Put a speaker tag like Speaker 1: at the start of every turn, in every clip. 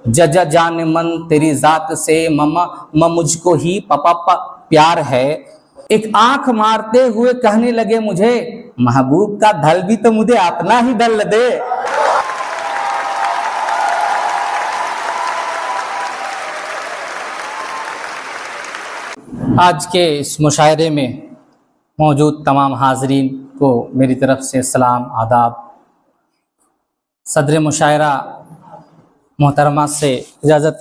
Speaker 1: जजा जान मन तेरी जात से ममा मुझको ही पापा प्यार है। एक आंख मारते हुए कहने लगे मुझे, महबूब का धल भी तो मुझे अपना ही धल दे। आज के इस मुशायरे में मौजूद तमाम हाजरीन को मेरी तरफ से सलाम आदाब। सदर मुशायरा मोहतरमा से इजाज़त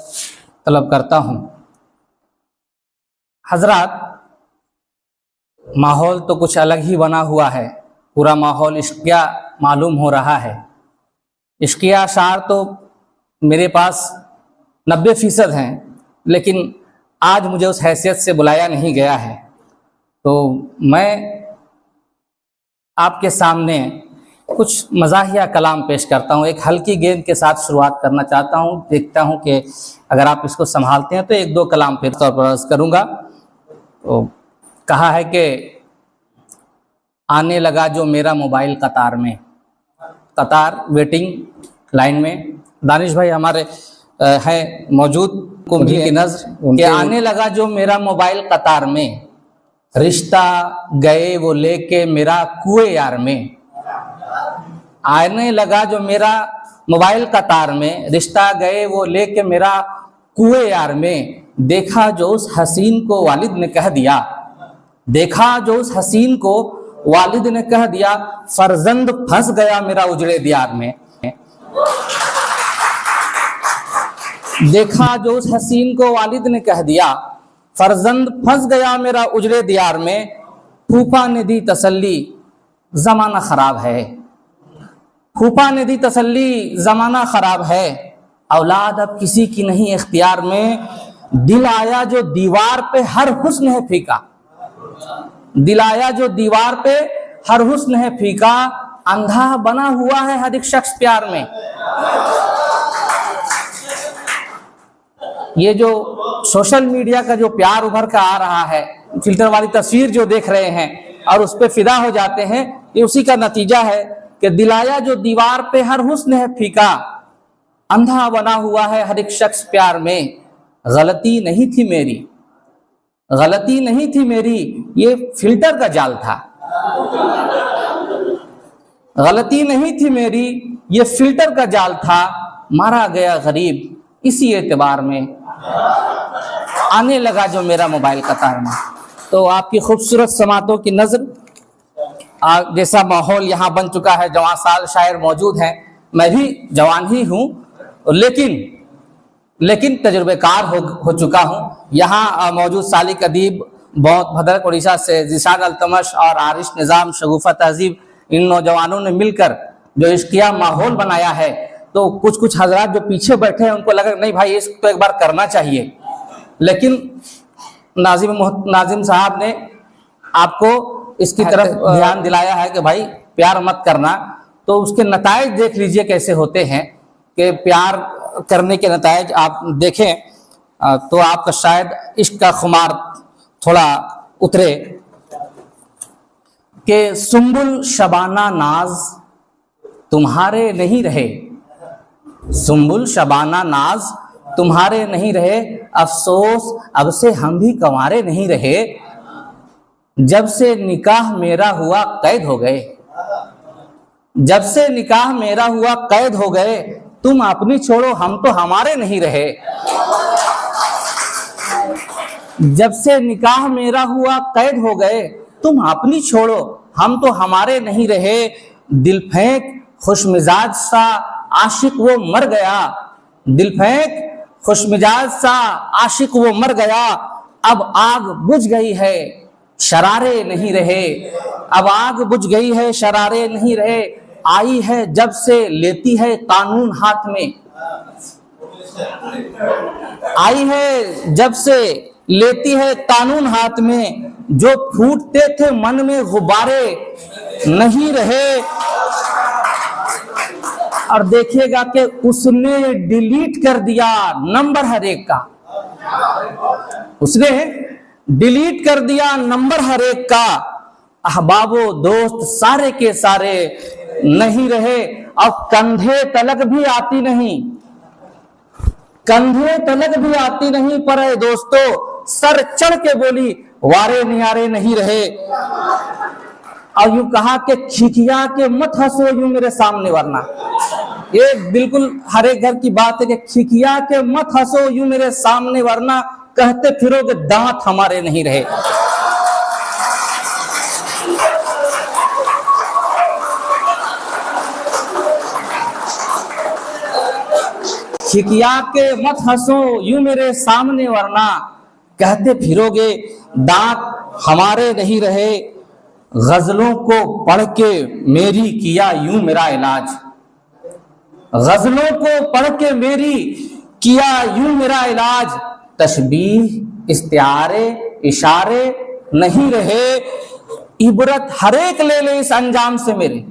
Speaker 1: तलब करता हूँ। हजरात, माहौल तो कुछ अलग ही बना हुआ है। पूरा माहौल इश्किया मालूम हो रहा है। इश्किया अशार तो मेरे पास 90% हैं, लेकिन आज मुझे उस हैसियत से बुलाया नहीं गया है, तो मैं आपके सामने कुछ मज़ाहिया कलाम पेश करता हूँ। एक हल्की गेंद के साथ शुरुआत करना चाहता हूँ। देखता हूँ कि अगर आप इसको संभालते हैं तो एक दो कलाम फिर तौर पर अर्ज़ करूँगा। तो कहा है कि आने लगा जो मेरा मोबाइल कतार में, कतार वेटिंग लाइन में। दानिश भाई हमारे हैं मौजूद, कुंभी की नज़र के आने लगा जो मेरा मोबाइल कतार में, रिश्ता गए वो लेके मेरा कुएं यार में। आने लगा जो मेरा मोबाइल कतार में, रिश्ता गए वो लेके मेरा कुएं यार में। देखा जो उस हसीन को वालिद ने कह दिया, देखा जो उस हसीन को वालिद ने कह दिया, फर्जंद फंस गया मेरा उजड़े दियार में। देखा जो उस हसीन को वालिद ने कह दिया, फर्जंद फंस गया मेरा उजड़े दियार में। फूफा ने दी तसल्ली जमाना खराब है, फूफा ने दी तसल्ली जमाना खराब है। औलाद अब किसी की नहीं इख्तियार में। दिल आया जो दीवार पे हर हुस्न है फीका, दिल आया जो दीवार पे हर हुस्न है फीका। अंधा बना हुआ है हर एक शख्स प्यार में। ये जो सोशल मीडिया का जो प्यार उभर कर आ रहा है, फिल्टर वाली तस्वीर जो देख रहे हैं और उस पर फिदा हो जाते हैं, ये उसी का नतीजा है कि दिलाया जो दीवार पे हर हुस्न है फीका। अंधा बना हुआ है हर एक शख्स प्यार में। गलती नहीं थी मेरी, गलती नहीं थी मेरी, ये फिल्टर का जाल था। गलती नहीं थी मेरी, ये फिल्टर का जाल था। मारा गया गरीब इसी एतबार में, आने लगा जो मेरा मोबाइल कतार में। तो आपकी खूबसूरत समातों की नज़र, जैसा माहौल यहाँ बन चुका है, जवान साल शायर मौजूद हैं। मैं भी जवान ही हूँ, लेकिन तजुर्बेकार हो चुका हूँ। यहाँ मौजूद सालिक अदीब बहुत भद्रक उड़ीसा से जिशान अल्तमश और आरिश निज़ाम शगुफ़ा तहजीब, इन नौजवानों ने मिलकर जो इश्किया माहौल बनाया है, तो कुछ हजरात जो पीछे बैठे हैं उनको लगा नहीं भाई इसको एक बार करना चाहिए, लेकिन नाजिम साहब ने आपको इसकी तरफ ध्यान दिलाया है कि भाई प्यार मत करना। तो उसके नतायज देख लीजिए कैसे होते हैं, कि प्यार करने के नतायज आप देखें तो आपका शायद इश्क का खुमार थोड़ा उतरे। कि सुंबुल शबाना नाज तुम्हारे नहीं रहे, सुंबुल शबाना नाज तुम्हारे नहीं रहे। अफसोस अब से हम भी कंवारे नहीं रहे। जब से निकाह मेरा हुआ कैद हो गए, जब से निकाह मेरा हुआ कैद हो गए। तुम अपनी छोड़ो हम तो हमारे नहीं रहे। जब से निकाह मेरा हुआ कैद हो गए, तुम अपनी छोड़ो हम तो हमारे नहीं रहे। दिल फेंक खुशमिजाज सा आशिक वो मर गया, दिल फेंक खुशमिजाज सा आशिक वो मर गया। अब आग बुझ गई है शरारे नहीं रहे, अब आग बुझ गई है शरारे नहीं रहे। आई है जब से लेती है कानून हाथ में, आई है जब से लेती है कानून हाथ में। जो फूटते थे मन में गुब्बारे नहीं रहे। और देखिएगा कि उसने डिलीट कर दिया नंबर हर एक का, उसने डिलीट कर दिया नंबर हर एक का। अहबाबो दोस्त सारे के सारे नहीं रहे। अब कंधे तलक भी आती नहीं, कंधे तलक भी आती नहीं पर ऐ दोस्तों, सर चढ़ के बोली वारे नियारे नहीं रहे। और यूं कहा कि खिखिया के मत हंसो यूं मेरे सामने वरना, ये बिल्कुल हर एक घर की बात है कि खिखिया के मत हंसो यूं मेरे सामने वरना कहते फिरोगे दांत हमारे नहीं रहे। खिखिया के मत हंसो यूं मेरे सामने वरना कहते फिरोगे दांत हमारे नहीं रहे। गजलों को पढ़ के मेरी किया यूं मेरा इलाज, गजलों को पढ़ के मेरी किया यूं मेरा इलाज। तशबीह इस्तिआरे इशारे नहीं रहे, इबरत हर एक ले ले इस अंजाम से मेरे।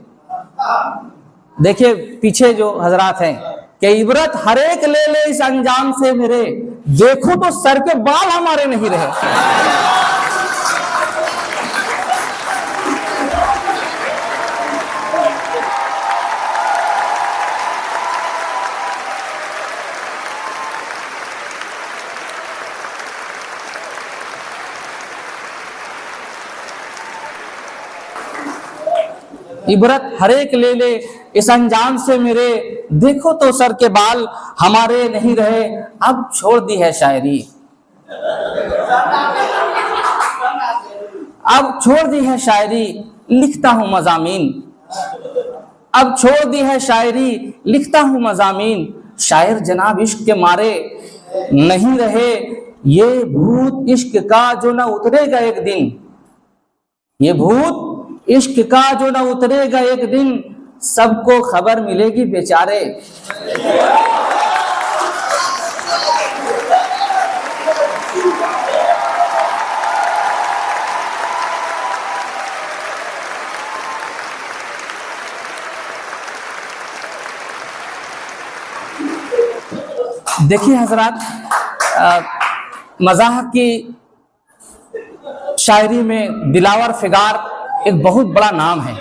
Speaker 1: देखिए पीछे जो हजरात हैं कि इबरत हर एक ले ले इस अंजाम से मेरे, देखो तो सर के बाल हमारे नहीं रहे। इबरत हर एक ले ले इस अंजाम से मेरे, देखो तो सर के बाल हमारे नहीं रहे। अब छोड़ दी है शायरी, अब छोड़ दी है शायरी लिखता हूं मजामीन, अब छोड़ दी है शायरी लिखता हूं मजामीन। शायर जनाब इश्क के मारे नहीं रहे, ये भूत इश्क का जो न उतरेगा एक दिन, ये भूत इश्क का जो न उतरेगा एक दिन, सबको खबर मिलेगी बेचारे। देखिए हजरात, मज़ाह की शायरी में दिलावर फिगार एक बहुत बड़ा नाम है।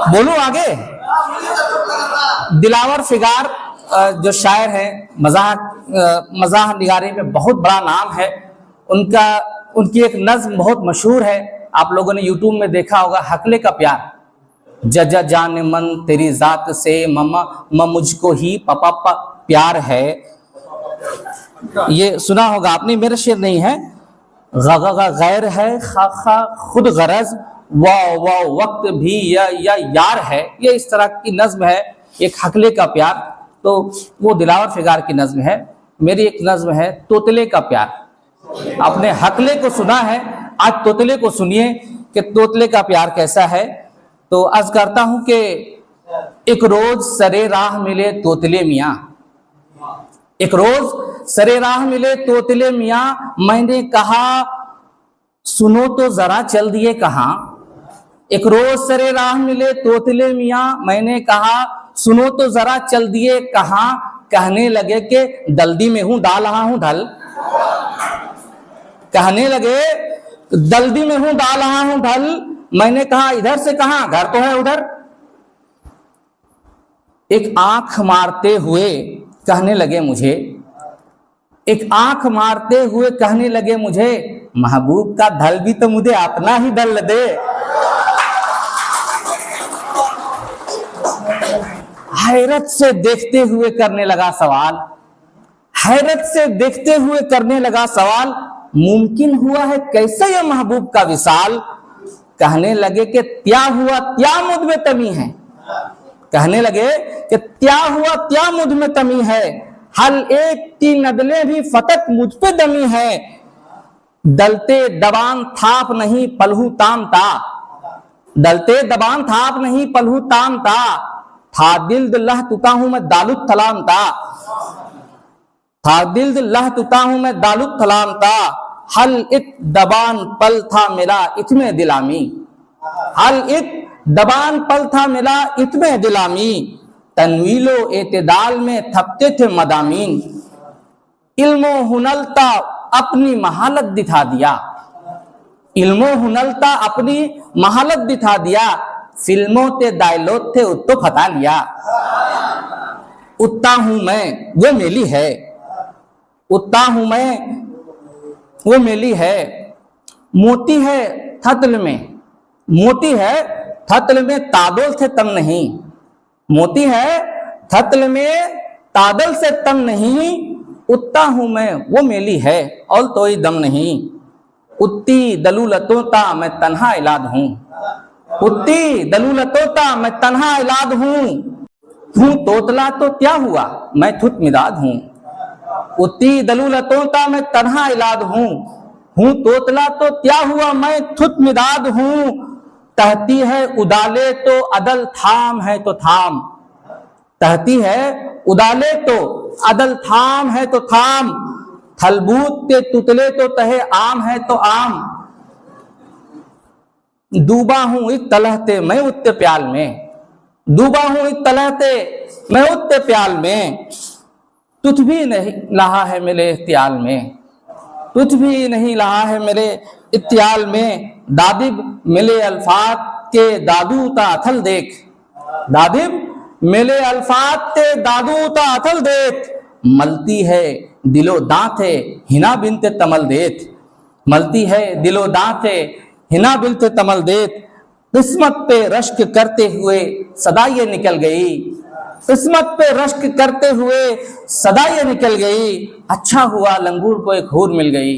Speaker 1: बोलूं आगे? दिलावर फिगार जो शायर है, मज़ाह निगारी में बहुत बड़ा नाम है उनका। उनकी एक नज्म बहुत मशहूर है, आप लोगों ने यूट्यूब में देखा होगा, हकले का प्यार। जजा जाने मन तेरी जात से ममा मुझको ही पापा प्यार है, ये सुना होगा आपने, मेरा शेर नहीं है। गा गैर है खा खा खुद गरज, वाह वाह वक्त भी या यार है, ये इस तरह की नज्म है। एक हकले का प्यार, तो वो दिलावर फिगार की नज्म है। मेरी एक नज्म है तोतले का प्यार। आपने हकले को सुना है, आज तोतले को सुनिए कि तोतले का प्यार कैसा है। तो अर्ज करता हूं कि एक रोज सरे राह मिले तोतले मियाँ, एक रोज सरे राह मिले तोतले मियाँ, मैंने कहा सुनो तो जरा चल दिए कहाँ। एक रोज सरे राह मिले तोतले मियाँ, मैंने कहा सुनो तो जरा चल दिए कहाँ। कहने लगे कि दल्दी में हूं डाल रहा हूं ढल, कहने लगे दल्दी में हूं डाल रहा हूं ढल। मैंने कहा इधर से कहां, घर तो है उधर। एक आंख मारते हुए कहने लगे मुझे, एक आंख मारते हुए कहने लगे मुझे, महबूब का ढल भी तो मुझे अपना ही ढल दे। हैरत से देखते हुए करने लगा सवाल, हैरत से देखते हुए करने लगा सवाल, मुमकिन हुआ है कैसे ये महबूब का विसाल। कहने लगे कि त्या हुआ त्या मुझ में तमी है, कहने लगे कि त्या हुआ त्या मुझ में तमी है। हल एक की नदले भी फतक मुझ पे दमी है, दलते दबान थाप नहीं पलहू ताम ता, दलते दबान थाप नहीं पलहू ताम ता। था दिल लह तुता हूं मैं दालुत तलाम ता, था दिल लह तुता हूं मैं दालुत तलाम ता। हल इत दबान पल था मिला इतमें दिलामी, हल इत दबान पल था मिला इतमें दिलामी। तनवीलो एतदाल में थपते थे मदामीन, इल्मो हुनलता अपनी महालत दिखा दिया, इल्मो हुनलता अपनी महालत दिखा दिया। फिल्मों ते डायलॉग थे उत्तो फता लिया। उत्ता हूं मैं वो मेली है, उत्ता हूं मैं वो मेली है। मोती है थतल में, मोती है थतल में तादोल से तम नहीं। मोती है थतल में तादल से तम नहीं। उत्ता हूं मैं वो मेली है और तो ही दम नहीं। उत्ती दलूलतों ता मैं तन्हा इलाद हूं, उत्ती दलूलतों ता मैं तन्हा इलाद हूं। हूं तोतला तो क्या हुआ मैं थुत मिदाद हूं। उत्ती दलूलतों ता मैं तन्हा इलाद हूं। हूं तोतला तो क्या हुआ मैं थुत मिदाद हूं। कहती है उदाले तो अदल थाम है तो थाम। कहती है उदाले तो अदल थाम है तो थाम। थलबूत के तुतले तो तहे आम है तो आम। डूबा हूं एक तलहते मैं उत्ते प्याल में, डूबा हूं एक तलहते मैं उत्ते प्याल में। तुझ भी नहीं लहा है मेरे इख्तियाल में, तुझ भी नहीं लहा है मेरे इख्तियाल में। दादिब मिले अल्फाज के दादू ता अथल देख, दादिब मिले अल्फाज के दादू ता अथल देख। मलती है दिलो दांते हिना बिनते तमल देत, मलती है दिलो दांते हिना बिनते तमल देत। किस्मत पे रश्क करते हुए सदा ये निकल गई, किस्मत पे रश्क करते हुए सदा ये निकल गई। अच्छा हुआ लंगूर को एक हूर मिल गई,